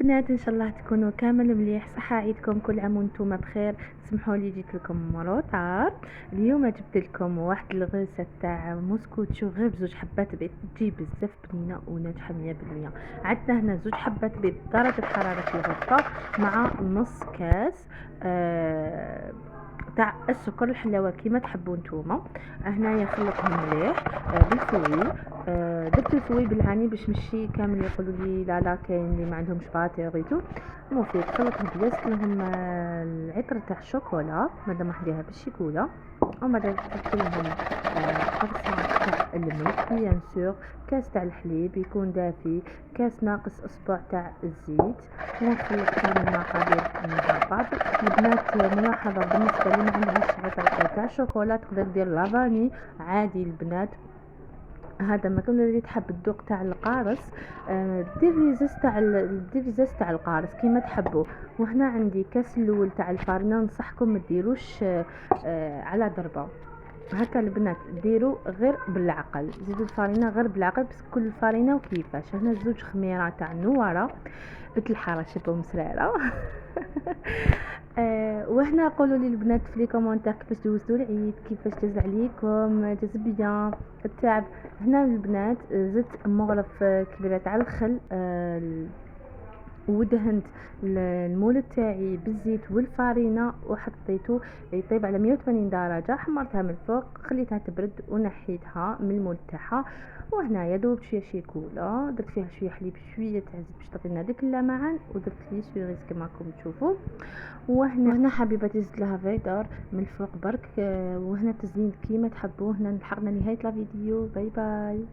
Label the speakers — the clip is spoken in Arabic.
Speaker 1: البنات ان شاء الله تكونوا كامل مليح. صحة عيدكم، كل عام وانتم بخير. سمحوا لي جيت لكم مروطار. اليوم جبت لكم واحد الغرسه تاع موسكوتشو، غير بزوج حبات بيض، تجي بزاف بنينه وناجحه 100%. عندنا هنا زوج حبات بيض درجه حراره الغرفه مع نص كاس تاع السكر الحلاوه كيما تحبوا نتوما. هنايا خلطهم مليح بالفوي. درت الفوي بالعاني باش مشي كامل يقولوا لي لا كاين اللي ما عندهمش باتيريتو. مفيد خلطهم بلاص لهم العطر تاع الشوكولا مادام حديها بالشيكولا، ومن بعد تحط لهم قرصه تاع الملح بيان سور، كاس تاع الحليب يكون دافي، كاس ناقص اصبع تاع الزيت، ونخلط كامل المقادير مع بعض. البنات ملاحظه بالنسبه لي ما عندهاش عطر تاع الشوكولا تقدر دير لافاني عادي. البنات هذا ما كنا اللي تحب الذوق تاع القارص دير ريزاز تاع القارص كيما تحبوا. وهنا عندي كاس الاول تاع الفارينه، ننصحكم ما ديروش على ضربه هكا. البنات ديروا غير بالعقل، زيدوا الفارينه غير بالعقل، بس كل الفارينه وكيفاش. هنا زوج خميره تاع النواره بالحاره شبه مسراره وهنا قولوا لي البنات في لي كومونتير كيفاش دوزتوا العيد، كيفاش داز عليكم، داز بيان التعب. هنا البنات زدت مغرف كبيره تاع الخل ودهنت المول تاعي بالزيت والفارينه وحطيته يطيب على 180 درجه. حمرتها من الفوق، خليتها تبرد ونحيتها من المول تاعها. وهنايا دوبت شويه شيكولا، درت فيها شويه حليب شويه تاع زيت باش تعطينا ديك اللمعان، ودرت لي سويغيز كما راكم تشوفوا. وهنا حبيبتي زدت لها فيدر من الفوق برك. وهنا تزيين كيما تحبوا. هنا لحقنا نهايه لا فيديو. باي باي.